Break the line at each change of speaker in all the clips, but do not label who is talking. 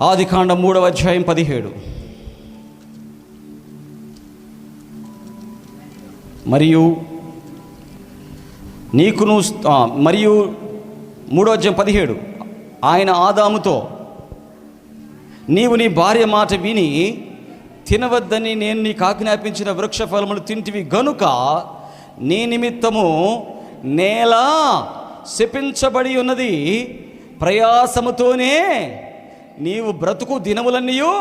ఆదికాండం 3:17. మరియు 3:17 ఆయన ఆదాముతో, నీవు నీ భార్య మాట విని తినవద్దని నేను నీకు ఆజ్ఞాపించిన వృక్ష ఫలములు తింటివి గనుక నీ నిమిత్తము నేల శపించబడి ఉన్నది, ప్రయాసముతోనే నీవు బ్రతుకు దినములన్నీయు.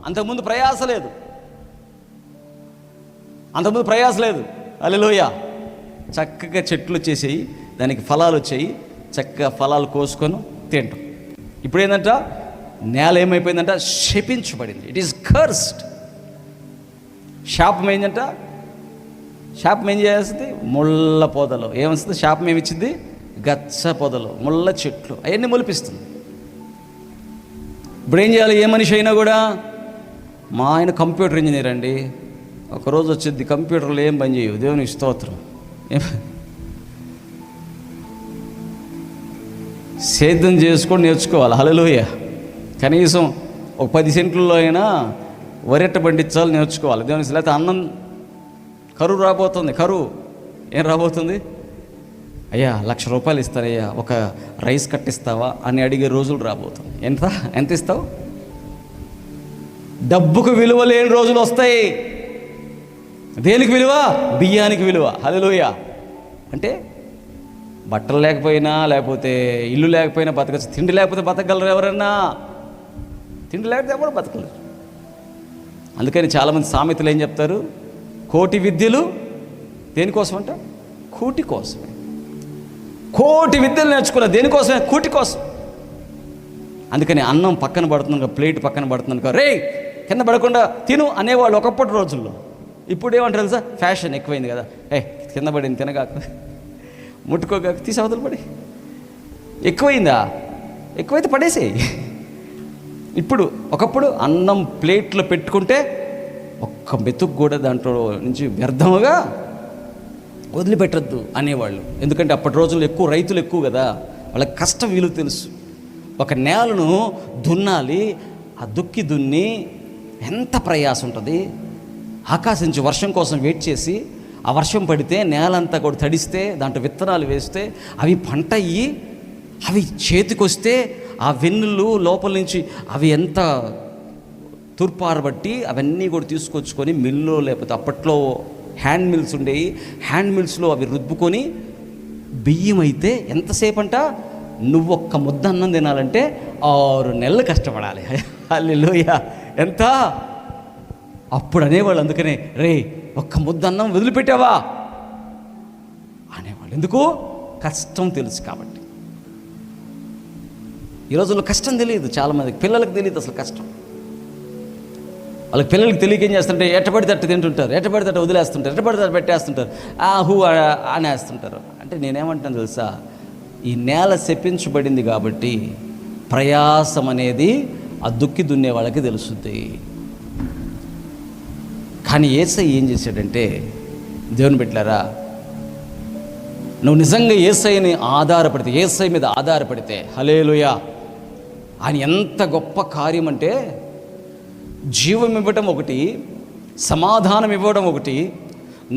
అంతకుముందు ప్రయాస లేదు, హల్లెలూయా. చక్కగా చెట్లు వచ్చేసాయి, దానికి ఫలాలు వచ్చాయి, చక్కగా ఫలాలు కోసుకొని తింటాం. ఇప్పుడు ఏంటంట, నేల ఏమైపోయిందంట, శపించబడింది. It is cursed. శాపం ఏంటంట, శాపం ఏం చేస్తుంది, ముళ్ళ పొదలు. ఏమొస్తుంది శాపం, ఏమిచ్చింది, గచ్చ పొదలు, ముళ్ళ చెట్లు, అవన్నీ మొలిపిస్తుంది. ఇప్పుడు ఏం చేయాలి, ఏ మనిషి అయినా కూడా, మా ఆయన కంప్యూటర్ ఇంజనీర్ అండి, ఒకరోజు వచ్చింది కంప్యూటర్లో ఏం పని చేయవు, దేవునికి స్తోత్రం, సేద్యం చేసుకొని నేర్చుకోవాలి, హల్లెలూయా. కనీసం ఒక 10 సెంట్లలో అయినా వరెట్ట పండించాలి, నేర్చుకోవాలి దేవునికి. లేకపోతే అన్నం కరువు రాబోతుంది. కరువు ఏం రాబోతుంది, అయ్యా 1,00,000 రూపాయలు ఇస్తారయ్యా, ఒక రైస్ కట్టిస్తావా అని అడిగే రోజులు రాబోతుంది. ఎంత ఇస్తావు? డబ్బుకు విలువ లేని రోజులు వస్తాయి. దేనికి విలువ, బియ్యానికి విలువ, హల్లెలూయా. అంటే బట్టలు లేకపోయినా, లేకపోతే ఇల్లు లేకపోయినా బతకచ్చు, తిండి లేకపోతే బతకగలరు ఎవరన్నా? తిండి లేకపోతే ఎవరు బతకలేరు. అందుకని చాలామంది సామెతలు ఏం చెప్తారు, కోటి విద్యలు దేనికోసం అంట, కూటి కోసమే. కోటి విద్యలు నేర్చుకున్నా దేనికోసమే, కూటి కోసం. అందుకని అన్నం పక్కన పడుతుంది, ప్లేట్ పక్కన పడుతుంది, రే కింద పడకుండా తిను అనేవాళ్ళు ఒకప్పటి రోజుల్లో. ఇప్పుడు ఏమంటారు తెలుసా, ఫ్యాషన్ ఎక్కువైంది కదా, కింద పడింది తినగాక, ముట్టుకోగాక, తీసి అవతల పడి. ఎక్కువైందా? ఎక్కువైతే పడేసేయి. ఇప్పుడు ఒకప్పుడు అన్నం ప్లేట్లో పెట్టుకుంటే ఒక్క మెతుకు కూడా దాంట్లో నుంచి వ్యర్థముగా వదిలిపెట్టద్దు అనేవాళ్ళు. ఎందుకంటే అప్పటి రోజుల్లో ఎక్కువ రైతులు ఎక్కువ కదా, వాళ్ళకి కష్టం విలువ తెలుసు. ఒక నేలను దున్నాలి, ఆ దున్ని ఎంత ప్రయాసం ఉంటుంది. ఆకాశం నుంచి వర్షం కోసం వెయిట్ చేసి, ఆ వర్షం పడితే నేలంతా కూడా తడిస్తే, దాంట్లో విత్తనాలు వేస్తే అవి పంట అయ్యి, అవి చేతికొస్తే ఆ వెన్నులు లోపల నుంచి అవి ఎంత తూర్పారబట్టి అవన్నీ కూడా తీసుకొచ్చుకొని మిల్లో, లేకపోతే అప్పట్లో హ్యాండ్ మిల్స్ ఉండేవి, హ్యాండ్ మిల్స్లో అవి రుబ్బుకొని బియ్యం అయితే ఎంతసేపు అంట, నువ్వు ఒక్క ముద్ద అన్నం తినాలంటే 6 నెలలు కష్టపడాలి. హల్లెలూయా. ఎంత అప్పుడు అనేవాళ్ళు. అందుకనే రే ఒక్క ముద్ద అన్నం వదిలిపెట్టావా అనేవాళ్ళు. ఎందుకు? కష్టం తెలుసు కాబట్టి. ఈ రోజుల్లో కష్టం తెలియదు చాలామందికి, పిల్లలకు తెలియదు అసలు కష్టం. వాళ్ళకి పిల్లలకి తెలియక ఏం చేస్తుంటే ఎట్టబడితే అట్టు తింటుంటారు, ఎట్టబడితే అట్టు వదిలేస్తుంటారు, ఎట్టబడితే అట్టు పెట్టేస్తుంటారు, అనేస్తుంటారు. అంటే నేనేమంటాను తెలుసా, ఈ నేల శపించబడింది కాబట్టి ప్రయాసం అనేది ఆ దున్నే వాళ్ళకి తెలుస్తుంది. కానీ యేసయ్య ఏం చేశాడంటే, దేవుని బిడ్డలారా, నువ్వు నిజంగా యేసయ్యని ఆధారపడితే, యేసయ్య మీద ఆధారపడితే, హల్లెలూయా, ఆయన ఎంత గొప్ప కార్యం అంటే, జీవం ఇవ్వడం ఒకటి, సమాధానం ఇవ్వడం ఒకటి,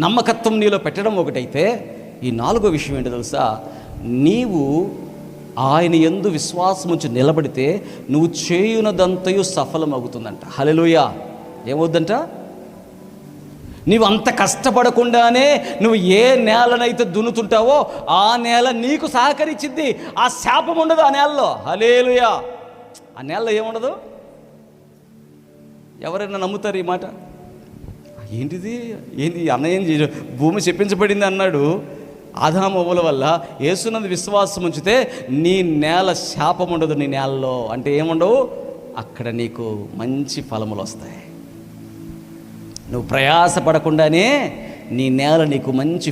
నమ్మకత్వం నీలో పెట్టడం ఒకటైతే, ఈ 4వ విషయం ఏంటో తెలుసా, నీవు ఆయన యందు విశ్వాసం ఉంచి నిలబడితే నువ్వు చేయునదంతయు సఫలమవుతుందంట. హల్లెలూయా. ఏమవుద్దంట, నీవు అంత కష్టపడకుండానే నువ్వు ఏ నేలనైతే దున్నుతుంటావో ఆ నేల నీకు సహకరించింది. ఆ శాపం ఉండదు ఆ నేలలో. హల్లెలూయా. ఆ నేలలో ఏముండదు. ఎవరైనా నమ్ముతారు ఈ మాట? ఏంటిది, అన్నయ్య భూమి చెప్పించబడింది అన్నాడు ఆదాము అవ్వల వల్ల. యేసునందు విశ్వాసం ఉంచితే నీ నేల శాపం ఉండదు. నీ నేలలో అంటే ఏముండవు, అక్కడ నీకు మంచి ఫలములు వస్తాయి. నువ్వు ప్రయాసపడకుండానే నీ నేల నీకు మంచి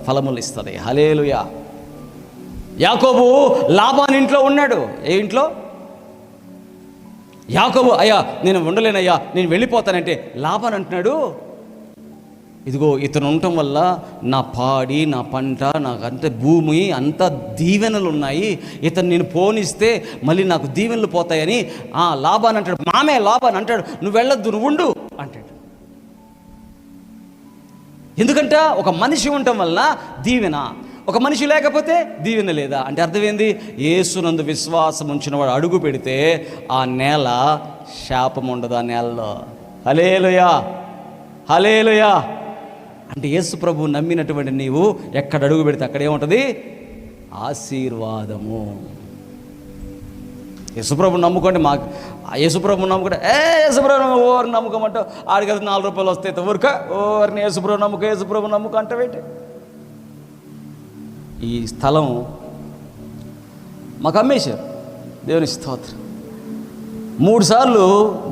ఫలములు ఇస్తుంది. హల్లెలూయా. యాకోబు లాబాను ఇంట్లో ఉన్నాడు. ఏ ఇంట్లో? యాకోబు, అయ్యా నేను ఉండలేనయ్యా, నేను వెళ్ళిపోతానంటే లాబాను అంటున్నాడు, ఇదిగో ఇతను ఉండటం వల్ల నా పాడి, నా పంట, నాకు అంత భూమి అంత దీవెనలు ఉన్నాయి, ఇతను నేను పోనిస్తే మళ్ళీ నాకు దీవెనలు పోతాయని లాభాన్ని అంటాడు. మామే లాభాన్ని అంటాడు, నువ్వు వెళ్ళొద్దు, నువ్వు ఉండు అంటాడు. ఎందుకంట ఒక మనిషి ఉండటం వల్ల దీవెన, ఒక మనిషి లేకపోతే దీవెన లేదా అంటే అర్థం ఏంది? యేసునందు విశ్వాసం ఉంచినవాడు అడుగు పెడితే ఆ నేల శాపం ఉండదు. ఆ నేలలో హల్లెలూయా, హల్లెలూయా. అంటే యేసు ప్రభు నమ్మినటువంటి నీవు ఎక్కడ అడుగు పెడితే అక్కడేముంటుంది? ఆశీర్వాదము. యేసుప్రభు నమ్ముకోండి. మాకు యేసుప్రభు నమ్ముకుంటే యేసుప్రభు ఓరు నమ్ముకోమంటావు, ఆడికి అది 4 రూపాయలు వస్తాయి ఊరిక ఓరిని యేసుప్రభు నమ్ముకో, యేసుప్రభు నమ్ముకో అంటావేంటి? ఈ స్థలం మాకు అమ్మేశారు, దేవుని స్తోత్రం. 3 సార్లు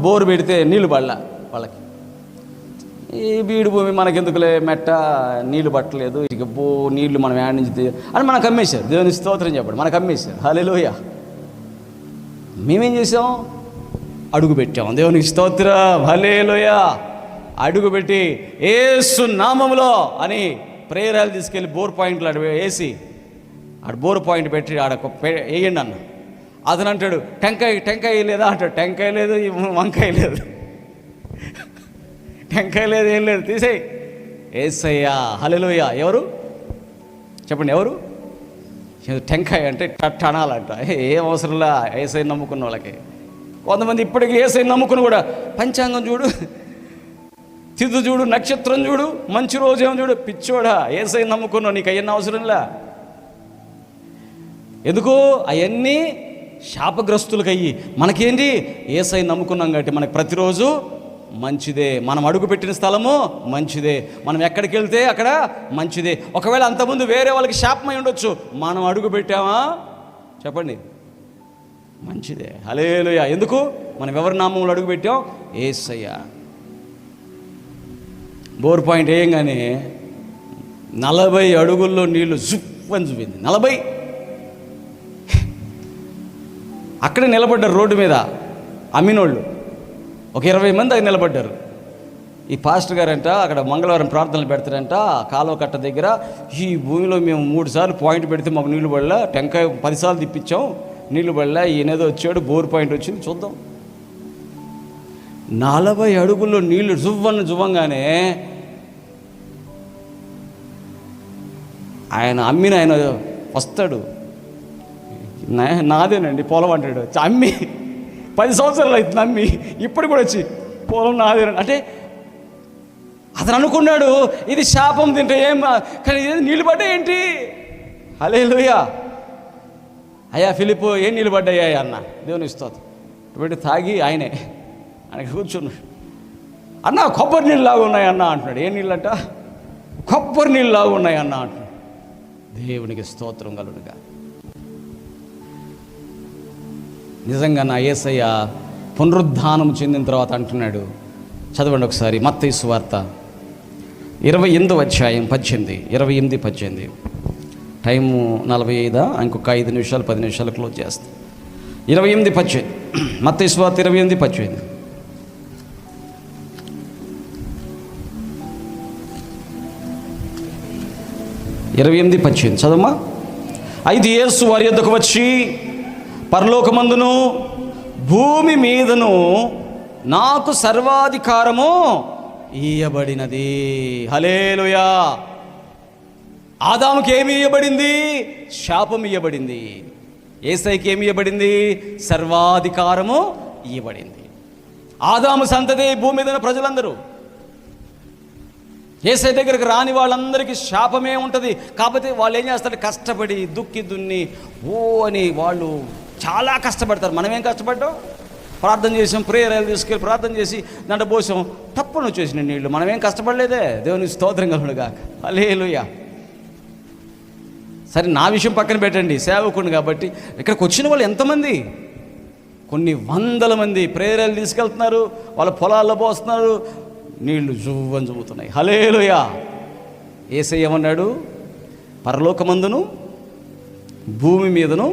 బోరు పెడితే నీళ్లు పడలా వాళ్ళకి. ఈ బీడు భూమి మనకెందుకులే, మెట్ట నీళ్లు పట్టలేదు, ఇక నీళ్లు మనం యాడ్ నుంచి అని మనకు అమ్మేశారు. దేవుని స్తోత్రం చెప్పండి, మనకు అమ్మేశారు. హల్లెలూయా. మేమేం చేసాం? అడుగు పెట్టాం. దేవునికి స్తోత్రం, హల్లెలూయా. అడుగు పెట్టి యేసు నామములో అని ప్రేయరాలు తీసుకెళ్ళి బోర్ పాయింట్లు ఆడ వేసి ఆడ బోర్ పాయింట్ పెట్టి ఆడ వేయండి అన్న. అతను అంటాడు టెంకాయ లేదా అంటాడు. టెంకాయ లేదు, వంకాయ లేదు, టెంకాయ లేదు, ఏం లేదు, తీసేయి. యేసయ్యా, హల్లెలూయా. ఎవరు చెప్పండి, ఎవరు? టెంకాయ అంటే టనాలంట. ఏం అవసరంలా యేసయ్య నమ్ముకున్న వాళ్ళకి. కొంతమంది ఇప్పటికీ యేసయ్య నమ్ముకుని కూడా పంచాంగం చూడు, తిథి చూడు, నక్షత్రం చూడు, మంచి రోజు ఏమో చూడు. పిచ్చోడా, యేసయ్య నమ్ముకున్నావు, నీకు అవన్నీ అవసరంలా. ఎందుకు? అవన్నీ శాపగ్రస్తులకు అయ్యి. మనకేంటి? యేసయ్య నమ్ముకున్నాం కాబట్టి మనకు ప్రతిరోజు మంచిదే. మనం అడుగు పెట్టిన స్థలము మంచిదే, మనం ఎక్కడికి వెళ్తే అక్కడ మంచిదే. ఒకవేళ అంతకుముందు వేరే వాళ్ళకి శాపమై ఉండొచ్చు, మనం అడుగు పెట్టామా చెప్పండి మంచిదే. హల్లెలూయా. ఎందుకు? మనం ఎవరి నామంలో అడుగు పెట్టాం? యేసయ్య. బోర్ పాయింట్ వేయంగానే 40 అడుగుల్లో నీళ్లు జుప్పని చూపింది. 40 అక్కడే నిలబడ్డారు రోడ్డు మీద అమ్మినోళ్ళు. ఒక 20 మంది అక్కడ నిలబడ్డారు. ఈ పాస్టర్ గారంట అక్కడ మంగళవారం ప్రార్థనలు పెడతారంట కాలువ కట్ట దగ్గర. ఈ భూమిలో మేము 3 సార్లు పాయింట్ పెడితే మాకు నీళ్లు పడలా, టెంకాయ 10 సార్లు తిప్పించాం, నీళ్లు పడలా, ఈయనేదో వచ్చాడు బోర్ పాయింట్ వచ్చింది చూద్దాం. 40 అడుగుల్లో నీళ్లు జువ్వంగానే ఆయన వస్తాడు. నాదేనండి పొలం అంటాడు. అమ్మి 10 సంవత్సరాలు అవుతుంది, అమ్మి ఇప్పుడు కూడా వచ్చి పొలం నాదేనండి అంటే అతను అనుకున్నాడు ఇది శాపం తింటే ఏం, కానీ నీళ్ళు పడ్డాయి ఏంటి? హల్లెలూయా. అయ్యా ఫిలిప్పు, ఏం నీళ్ళు పడ్డాయా అన్న? దేవుని స్తోత్రం. పెట్టి తాగి ఆయన కూర్చున్నాడు. అన్న కొబ్బరి నీళ్ళు లాగా ఉన్నాయి అన్న అంటున్నాడు. ఏ నీళ్ళంట? కొబ్బరి నీళ్ళు లాగా ఉన్నాయి అన్న అంటున్నాడు. దేవునికి స్తోత్రం కలుగునుగా. నిజంగా నా యేసయ్య పునరుద్ధానం చెందిన తర్వాత అంటున్నాడు. చదవండి ఒకసారి మత్తయి సువార్త 28వ అధ్యాయం 18, 28, 18. టైము 45, ఇంకొక 5 నిమిషాలు 10 నిమిషాలు క్లోజ్ చేస్తాం. 28, 18. మత్తయి సువార్త 28, 18. చదవమ్మా. అయితే యేసు వారి యొద్దకు వచ్చి, పరలోకమందును భూమి మీదను నాకు సర్వాధికారము ఇయ్యబడినది. హల్లెలూయా. ఆదాముకి ఏమి ఇయ్యబడింది? శాపం ఇయ్యబడింది. యేసయ్యకి ఏమి ఇయ్యబడింది? సర్వాధికారము ఇయ్యబడింది. ఆదాము సంతతి భూమి మీద ఉన్న ప్రజలందరూ యేసయ్య దగ్గరికి రాని వాళ్ళందరికీ శాపమే ఉంటుంది. కాకపోతే వాళ్ళు ఏం చేస్తారు? కష్టపడి దుక్కి దున్ని అని వాళ్ళు చాలా కష్టపడతారు. మనమేం కష్టపడ్డాం? ప్రార్థన చేసాం, ప్రేయర్లు తీసుకెళ్ళి ప్రార్థన చేసి దాంట్లో పోసాం, తప్పును వచ్చేసిన నీళ్ళు. మనమేం కష్టపడలేదే. దేవుని స్తోత్రం కలుగునుగాక. హల్లెలూయా. సరే, నా విషయం పక్కన పెట్టండి, సేవకుని కాబట్టి. ఇక్కడికి వచ్చిన వాళ్ళు ఎంతమంది? కొన్ని వందల మంది ప్రేయర్లు తీసుకెళ్తున్నారు, వాళ్ళ పొలాల్లో పోస్తున్నారు, నీళ్లు జువ్వని జువ్వుతున్నాయి. హల్లెలూయా. యేసయ్య ఏమన్నాడు? పరలోకమందును భూమి మీదను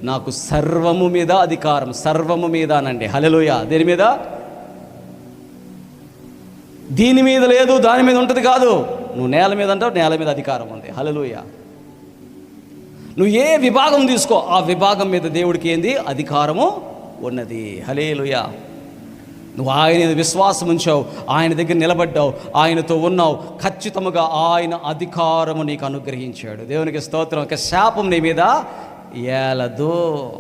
నాకు సర్వము మీద అధికారం. సర్వము మీద అనండి. హల్లెలూయా. దేని మీద? దీని మీద లేదు, దాని మీద ఉంటుంది కాదు. నువ్వు నేల మీద అంటావు, నేల మీద అధికారం ఉంది. హల్లెలూయా. నువ్వు ఏ విభాగం తీసుకో, ఆ విభాగం మీద దేవుడికి ఏంది? అధికారము ఉన్నది. హల్లెలూయా. నువ్వు ఆయన మీద విశ్వాసం ఉంచావు, ఆయన దగ్గర నిలబడ్డావు, ఆయనతో ఉన్నావు, ఖచ్చితంగా ఆయన అధికారము నీకు అనుగ్రహించాడు. దేవునికి స్తోత్రం. ఒక శాపం నీ మీద ఏలదు.